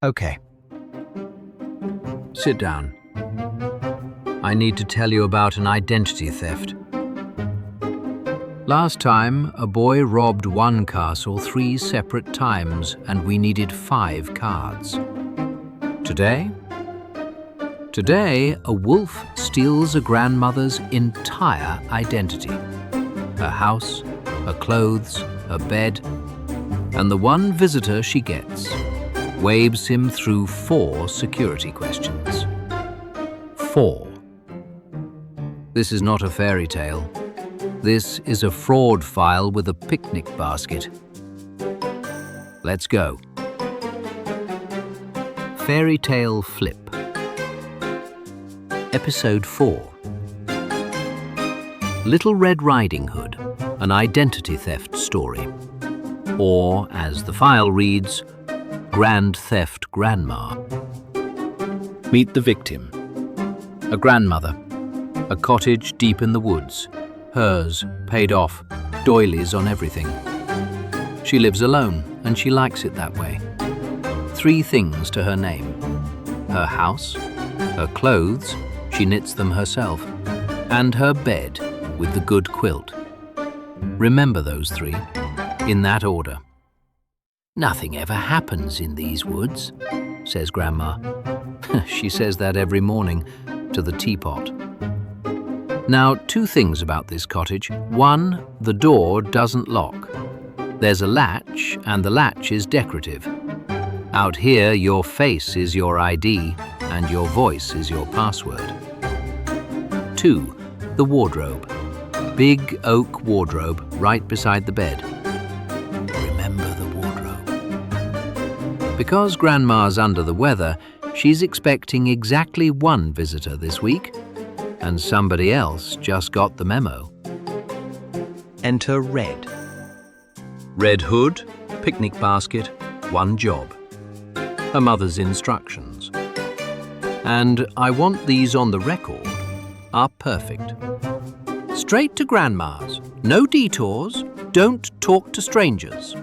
Okay. Sit down. I need to tell you about an identity theft. Last time, a boy robbed one castle 3 separate times, and we needed 5 cards. Today, a wolf steals a grandmother's entire identity. Her house, her clothes, her bed, and the one visitor she gets waves him through 4 security questions. 4. This is not a fairy tale. This is a fraud file with a picnic basket. Let's go. Fairy Tale Flip. Episode 4. Little Red Riding Hood, an identity theft story. Or, as the file reads, Grand Theft Grandma. Meet the victim. A grandmother. A cottage deep in the woods. Hers, paid off, doilies on everything. She lives alone, and she likes it that way. 3 things to her name. Her house, her clothes, she knits them herself, and her bed with the good quilt. Remember those 3, in that order. Nothing ever happens in these woods, says Grandma. She says that every morning to the teapot. Now, 2 things about this cottage. 1, the door doesn't lock. There's a latch, and the latch is decorative. Out here, your face is your ID, and your voice is your password. 2, the wardrobe. Big oak wardrobe right beside the bed. Remember the wardrobe. Because Grandma's under the weather, she's expecting exactly 1 visitor this week, and somebody else just got the memo. Enter Red. Red hood, picnic basket, 1 job. Her mother's instructions. And I want these on the record are perfect. Straight to Grandma's, no detours, don't talk to strangers.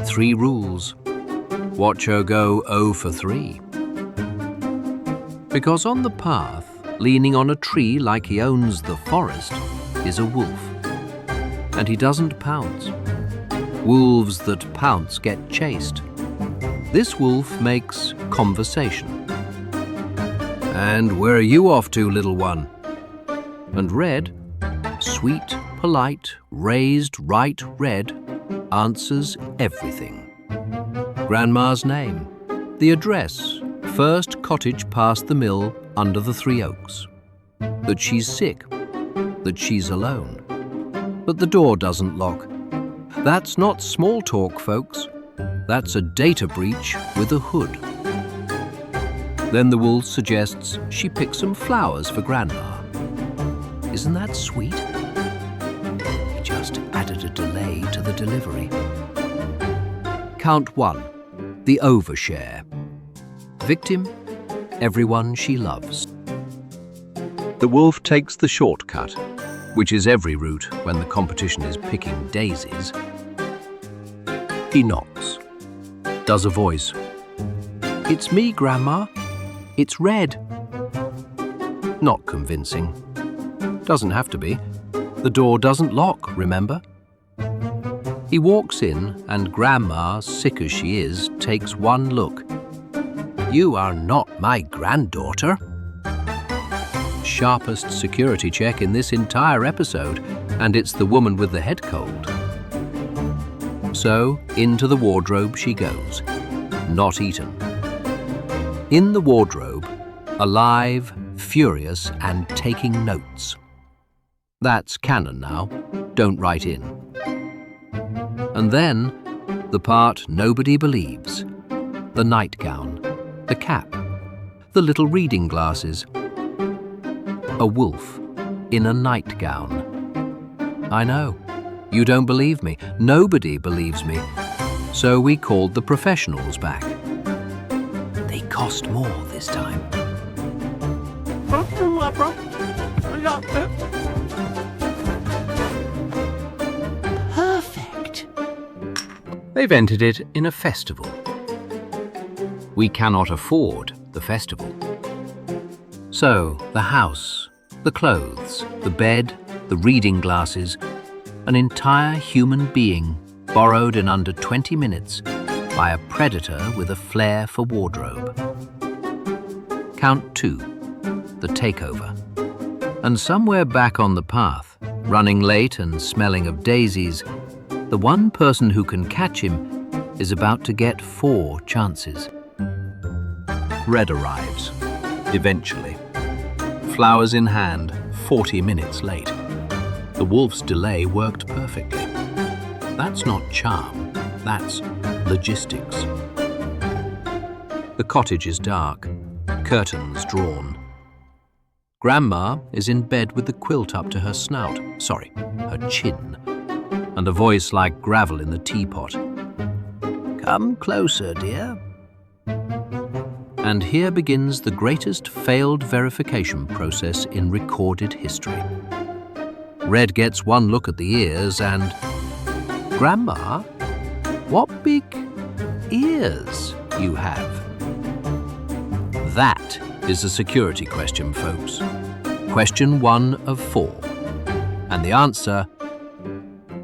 3 rules. Watch her go 0 for 3. Because on the path, leaning on a tree like he owns the forest, is a wolf. And he doesn't pounce. Wolves that pounce get chased. This wolf makes conversation. And where are you off to, little one? And Red, sweet, polite, raised right red, answers everything. Grandma's name, the address, first cottage past the mill under the 3 oaks. That she's sick, that she's alone. But the door doesn't lock. That's not small talk, folks. That's a data breach with a hood. Then the wolf suggests she pick some flowers for Grandma. Isn't that sweet? He just added a delay to the delivery. Count 1, the overshare. Victim, everyone she loves. The wolf takes the shortcut, which is every route when the competition is picking daisies. He knocks. Does a voice. It's me, Grandma. It's Red. Not convincing. Doesn't have to be. The door doesn't lock, remember? He walks in, and Grandma, sick as she is, takes 1 look. You are not my granddaughter. Sharpest security check in this entire episode, and it's the woman with the head cold. So, into the wardrobe she goes. Not eaten. In the wardrobe, alive, furious, and taking notes. That's canon now. Don't write in. And then, the part nobody believes. The nightgown, the cap, the little reading glasses. A wolf in a nightgown. I know. You don't believe me. Nobody believes me. So we called the professionals back. They cost more this time. Perfect. They've entered it in a festival. We cannot afford the festival. So, the house, the clothes, the bed, the reading glasses, an entire human being borrowed in under 20 minutes by a predator with a flair for wardrobe. Count 2, the takeover. And somewhere back on the path, running late and smelling of daisies, the one person who can catch him is about to get 4 chances. Red arrives, eventually. Flowers in hand, 40 minutes late. The wolf's delay worked perfectly. That's not charm, that's logistics. The cottage is dark, curtains drawn. Grandma is in bed with the quilt up to her snout, her chin, and a voice like gravel in the teapot. "Come closer, dear." And here begins the greatest failed verification process in recorded history. Red gets one look at the ears and, "Grandma, what big ears you have?" That is a security question, folks. Question 1 of 4. And the answer,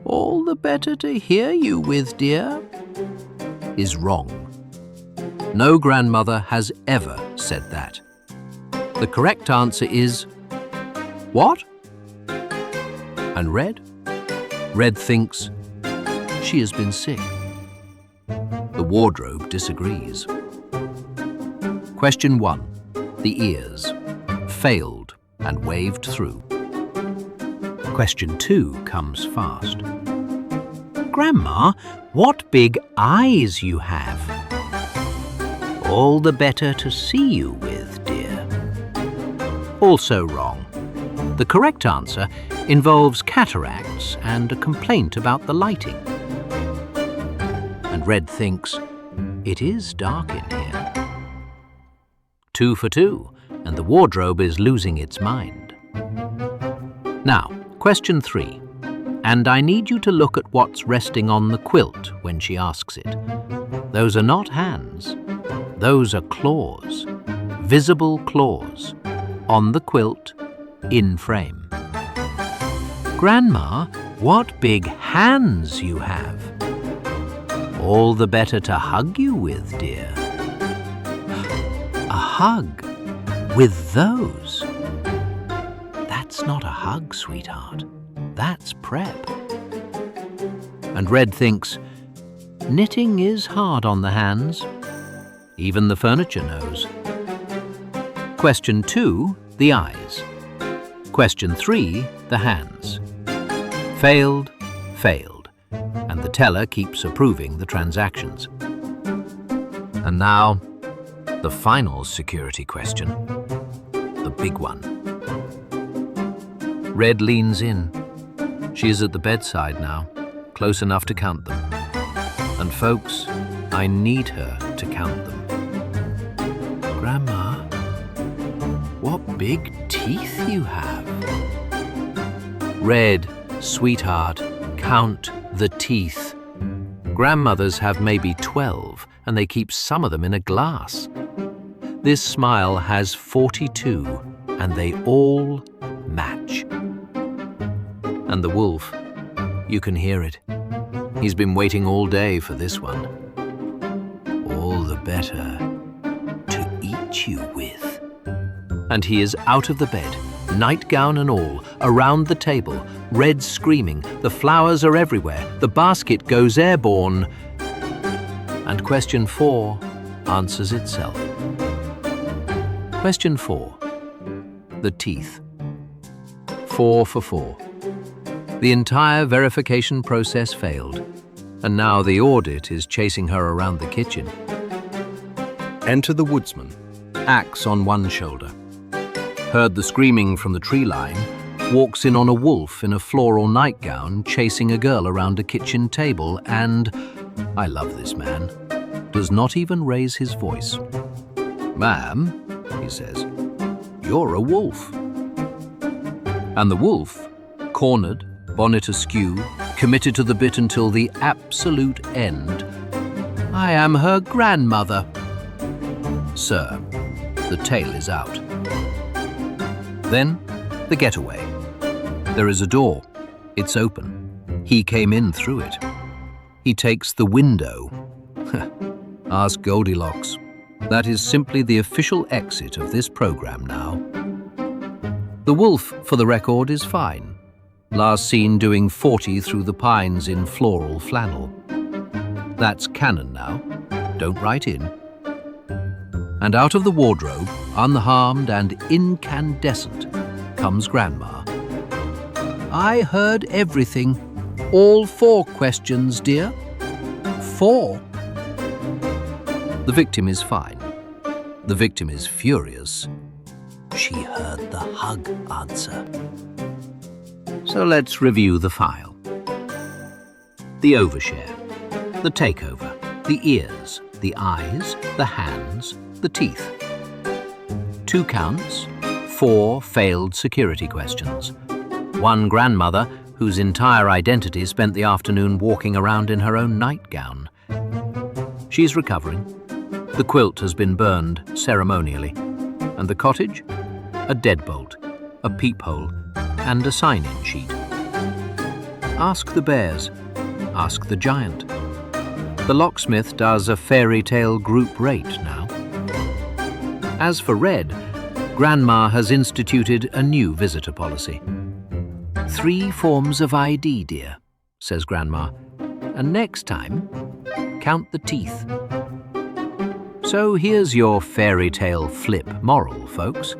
"All the better to hear you with, dear," is wrong. No grandmother has ever said that. The correct answer is, "What?" And Red thinks she has been sick. The wardrobe disagrees. Question 1, the ears, failed and waved through. Question 2 comes fast. "Grandma, what big eyes you have." "All the better to see you with, dear." Also wrong. The correct answer involves cataracts and a complaint about the lighting. And Red thinks, it is dark in here. 2 for 2, and the wardrobe is losing its mind. Now, question 3. And I need you to look at what's resting on the quilt when she asks it. Those are not hands. Those are claws, visible claws, on the quilt, in frame. "Grandma, what big hands you have." "All the better to hug you with, dear." A hug with those? That's not a hug, sweetheart. That's prep. And Red thinks, knitting is hard on the hands. Even the furniture knows. Question 2, the eyes. Question 3, the hands. Failed, failed, and the teller keeps approving the transactions. And now, the final security question, the big one. Red leans in. She is at the bedside now, close enough to count them. And folks, I need her to count them. "Grandma, what big teeth you have." "Red, sweetheart, count the teeth. Grandmothers have maybe 12, and they keep some of them in a glass. This smile has 42, and they all match." And the wolf, you can hear it. He's been waiting all day for this one. "All the better to eat you with." And he is out of the bed, nightgown and all, around the table, Red screaming, the flowers are everywhere, the basket goes airborne. And question 4 answers itself. Question 4, the teeth. 4 for 4. The entire verification process failed, and now the audit is chasing her around the kitchen. Enter the woodsman, axe on one shoulder. Heard the screaming from the tree line, walks in on a wolf in a floral nightgown chasing a girl around a kitchen table and, I love this man, does not even raise his voice. "Ma'am," he says, "you're a wolf." And the wolf, cornered, bonnet askew, committed to the bit until the absolute end. "I am her grandmother." Sir, the tail is out. Then, the getaway. There is a door. It's open. He came in through it. He takes the window. Ask Goldilocks. That is simply the official exit of this program now. The wolf, for the record, is fine. Last seen doing 40 through the pines in floral flannel. That's canon now. Don't write in. And out of the wardrobe, unharmed and incandescent, comes Grandma. I heard everything. All 4 questions, dear. 4. The victim is fine. The victim is furious. She heard the hug answer. So let's review the file. The overshare, the takeover, the ears, the eyes, the hands, the teeth. 2 counts, 4 failed security questions. 1 grandmother whose entire identity spent the afternoon walking around in her own nightgown. She's recovering. The quilt has been burned ceremonially. And the cottage? A deadbolt, a peephole, and a sign-in sheet. Ask the bears. Ask the giant. The locksmith does a fairy tale group rate now. As for Red, Grandma has instituted a new visitor policy. 3 forms of ID, dear, says Grandma. And next time, count the teeth. So here's your fairy tale flip moral, folks.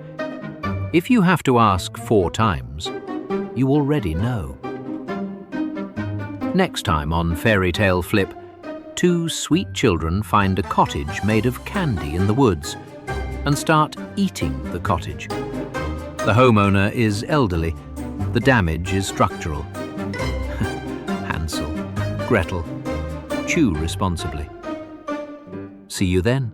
If you have to ask 4 times, you already know. Next time on Fairy Tale Flip, 2 sweet children find a cottage made of candy in the woods and start eating the cottage. The homeowner is elderly. The damage is structural. Hansel, Gretel, chew responsibly. See you then.